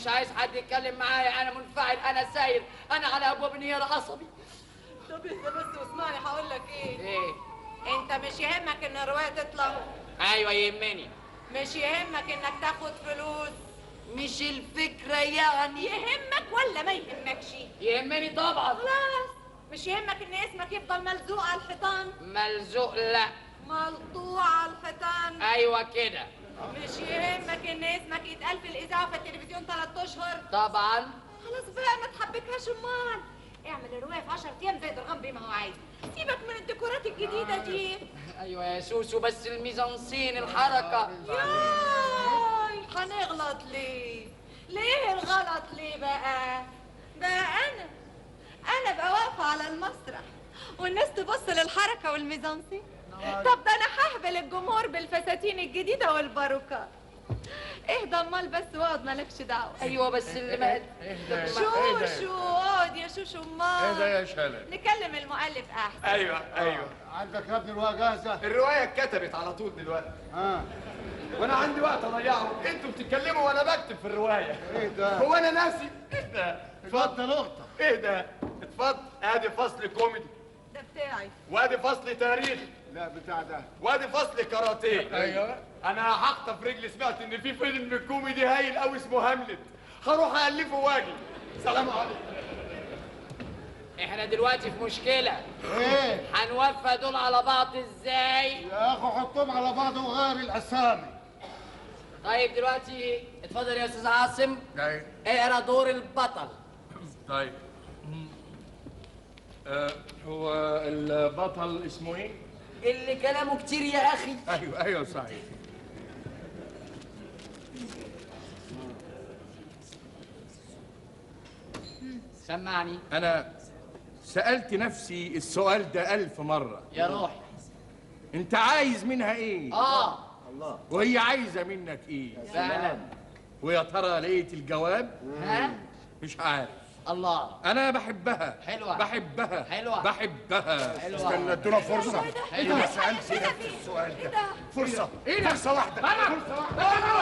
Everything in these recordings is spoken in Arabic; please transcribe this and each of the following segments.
مش عايز حد يتكلم معايا، انا منفعل، انا ساير، انا على ابواب انهيار عصبي. طب اهدى بس واسمعني، هقول لك ايه. ايه؟ انت مش يهمك ان الروايه تطلع؟ ايوه يهمني. مش يهمك انك تاخد فلوس؟ مش الفكره يعني. يهمك ولا ما يهمكش؟ يهمني طبعا. خلاص. مش يهمك ان اسمك يفضل ملزوق على الحيطان؟ ملزوق لا. ملطوع على الحيطان؟ ايوه كده. مش يهمك ان اسمك يتقال في الاذاعه وفي التلفزيون 3 اشهر؟ طبعا. خلاص بقى ما تحبكهاش. امال اعمل الروايه في 10 ايام زي درغام بيه ما هو عايز. سيبك من الديكورات الجديده دي. ايوه يا سوسو، بس الميزانسين الحركه. ياي هنغلط ليه؟ ليه الغلط ليه بقى؟ بقى انا بقى واقفه على المسرح والناس تبص للحركه والميزانسين. طب ده انا ههبل الجمهور بالفساتين الجديده والباروكات. اهدى امال بس واقعد مالكش دعوه. ايوه بس اللي ما شوشو اقعد يا شوشو. امال ايه ده يا شلل؟ نكلم المؤلف احسن. ايوه عندك يا ابني الورقه جاهزه؟ الروايه اتكتبت على طول دلوقتي. وانا عندي وقت اضيعه، انتوا بتتكلموا وانا بكتب في الروايه. ايه ده؟ هو انا ناسي؟ ايه ده؟ اتفضل نقطه. ايه ده؟ اتفضل. ادي فصل كوميدي، ده بتاعي. وادي فصل تاريخ، لا بتاع ده. وادي فصل كاراتيه. ايوه. انا هخطف رجلي، سمعت ان في فيلم كوميدي هايل قوي اسمه هاملت، هروح الفه واجي. سلام عليكم. احنا دلوقتي في مشكله. ايه؟ هنوفى دول على بعض ازاي؟ يا اخو حطهم على بعض وغير الاسامي. طيب دلوقتي اتفضل يا استاذ عاصم، طيب. اقرا دور البطل. طيب. هو البطل اسمه ايه؟ اللي كلامه كتير يا اخي. ايوه صحيح. سمعني. انا سألت نفسي السؤال ده 1000 مرة. يا روحي. انت عايز منها ايه؟ الله. وهي عايزة منك ايه؟ فعلا. ويا ترى لقيت الجواب؟ ها؟ مش عارف. الله. انا بحبها. حلوة. بحبها. حلوة. بحبها. حلوة. استنى ادونا فرصة. حلوة. انا سألت نفسي السؤال ده. فرصة. فرصة واحدة. فرصة واحدة.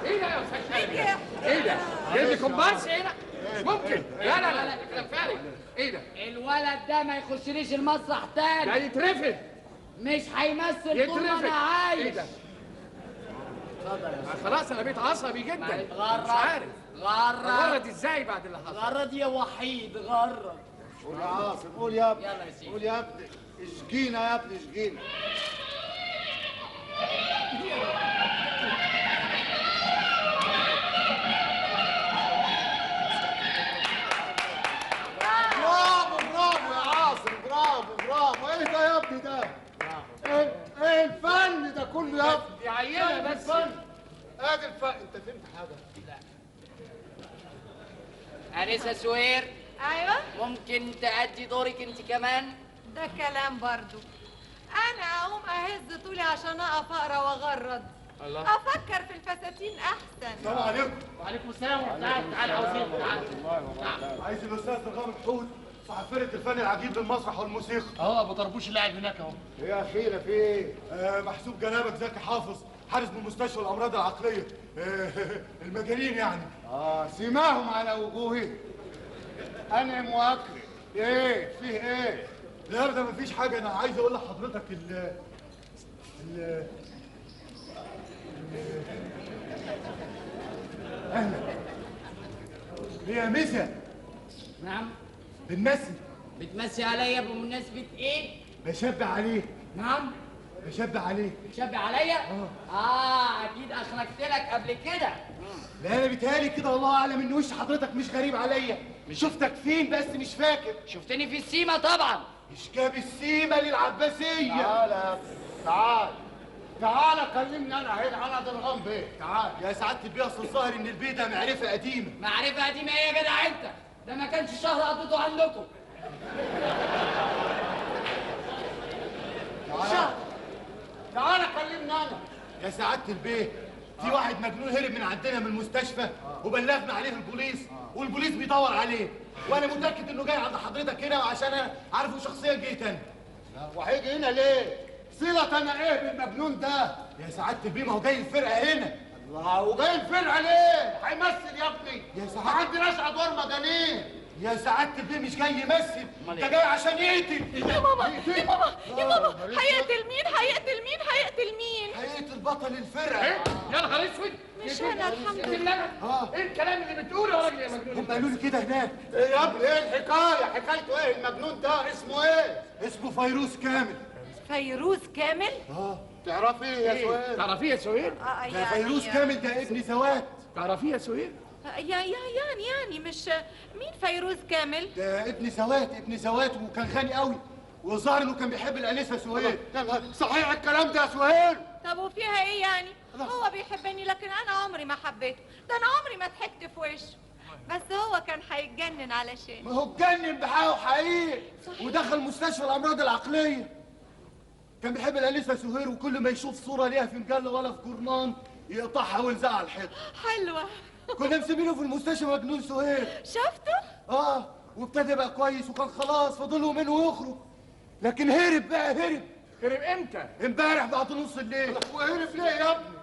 ايه ده يا استاذ شادي؟ ايه ده؟ جايب لي كومبارس؟ ايه ده؟ مش ممكن. لا ده كلام فارغ. ايه ده؟ الولد ده ما يخشليش المسرح تاني. ده يترفد. مش هيمثل طول ما انا عايش. ايه ده؟ خلاص انا بقيت عصبي جدا. غرد. مش عارف. غرد. غرد ازاي بعد اللي حصل؟ غرد يا وحيد غرد. قول يا عاصم، قول يا ابني. يلا يا سيدي. قول يا ابني. اشجينا يا ابني، اشجينا. برافو يا عاصم، برافو. ايه ده يا ابني ده؟ ايه الفن ده كله يا ابني؟ دي عينه بس. الفن. ادي الفن. انت فهمت حاجه؟ انسه سوير، ايوه ممكن تأدي دورك انت كمان؟ ده كلام برضو. انا اقوم اهز طولي عشان اقف اقرا واغرد. الله. افكر في الفساتين احسن. السلام عليكم. وعليكم السلام. تعال عاوزين. تعال. عايز الاستاذ درغام الحوت، صاحب فرقه الفن العجيب للمسرح والموسيقى. ابو طربوش اللي قاعد هناك اهو. ايه يا اخينا في ايه؟ محسوب جنابك زكي حافظ، حارس من مستشفى الامراض العقليه. المجانين يعني. سماهم على وجوههم. انعم واكرم. ايه فيه ايه؟ لا ده مفيش حاجه، انا عايز اقول لحضرتك اهلا. يا مسا. نعم. بنمثل. بتمسي عليا بمناسبة ايه؟ بشبع عليه. نعم. بشبع عليه. بتشبه عليا؟ اكيد اخلقت لك قبل كده. لا انا بيتهيألي كده، الله اعلم ان وش حضرتك مش غريب عليا. شفتك فين بس مش فاكر. شفتني في السيما طبعا. مش جاب السيمه للعباسيه. تعال يا ابني، تعال كلمني انا درغام بيه. تعال. يا سعاده البيه، اصل الظاهر ان البيه ده معرفه قديمه. معرفة قديمة ايه يا جدع انت؟ ده ما كانش شهر قضيته عندكم. تعال كلمني انا. يا سعاده البيه، في واحد مجنون هرب من عندنا من المستشفى وبلغنا عليه البوليس، والبوليس بيدور عليه، وانا متاكد انه جاي عند حضرتك هنا، وعشان انا عارفه شخصيا جيت انا. وهيجي هنا ليه؟ صلة انا ايه بالمجنون ده؟ يا سعاده البيه، ما هو جاي الفرقه هنا. وجاي الفرقه ليه؟ هيمثل يا ابني. يا سعادة- ما عندناش ادوار مجانين. يا سعادة البيه مش جاي يمثل، ده جاي عشان يقتل. يا ماما يا ماما يا ماما، هيقتل مين هيقتل مين هيقتل مين؟ هيقتل بطل الفرقة. يا نهار اسود. مش انا الحمد لله. ايه الكلام اللي بتقوله يا راجل يا مجنون؟ هم قالوا لي كده هناك. ايه يا ابني ايه الحكايه؟ حكايته ايه المجنون ده؟ اسمه ايه؟ اسمه فيروز كامل. فيروز كامل؟ تعرفي ايه يا سهير؟ تعرفيه يا سهير؟ ده فيروز كامل ده ابن سواد. تعرفيه يا سهير؟ يعني مش مين فيروز كامل؟ ده ابن سواد وكان غني قوي، والظاهر انه كان بيحب الانسه سهير. صحيح الكلام ده يا سهير؟ طب وفيها ايه يعني؟ هو بيحبني لكن انا عمري ما حبيته، ده انا عمري ما ضحكت في وشه، بس هو كان هيتجنن علشان. ما هو اتجنن بحقه حقيقي ودخل مستشفى الامراض العقليه. كان بيحب الانسه سهير، وكل ما يشوف صوره ليها في مجله ولا في جورنان يقطعها ويلزقها على الحيط. حلوة. كنا مسمينه في المستشفى مجنون سهير. شفته؟ وابتدى يبقى كويس وكان خلاص فاضله منه يخرج، لكن هرب هرب امتى؟ امبارح بعد نص الليل. وهرب ليه يا ابني؟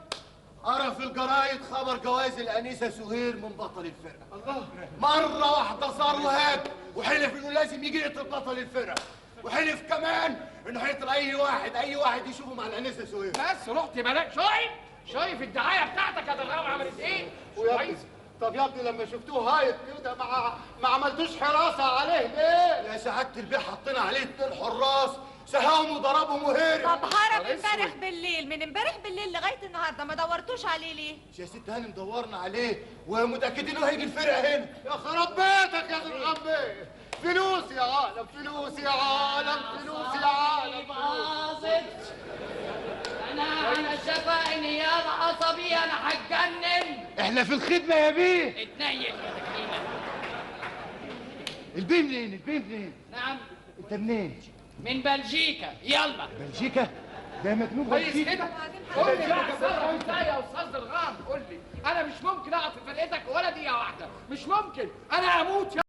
قرا في الجرايد خبر جواز الانسه سهير من بطل الفرقه. الله. مره واحده صار له هاك، وحلف انه لازم يجي يقتل بطل الفرقه، وحلف كمان انه هيقتل اي واحد يشوفه مع الانسه سهير. بس رحت بلاك شايف الدعايه بتاعتك يا درغام عملت ايه؟ كويس. طب يا ابني لما شفتوه هايط كده ما عملتوش حراسه عليه ليه؟ يا سعاده البيه حطينا عليه 2 حراس، سهاهم وضربهم وهرب. طب هرب امبارح بالليل، من امبارح بالليل لغايه النهارده ما دورتوش عليه ليه؟ يا ست هانم دورنا عليه ومتاكدين انه هيجي الفرقه هنا. يا خراب بيتك يا درغام بيه. فلوس يا عالم، فلوس يا عالم، فلوس يا عالم. باظت. انا شايفه انهيار عصبي، انا هتجنن. احنا في الخدمه يا بيه. اتنيل يا دكينه. البيه منين؟ نعم. انت منين؟ من بلجيكا. يلا. بلجيكا؟ ده مجنون كويس بلجيكا. كده. قول لي بقى اتصرف ازاي يا استاذ درغام؟ قول لي. انا مش ممكن اقعد في فرقتك ولا دقيقه واحده، مش ممكن. انا هموت.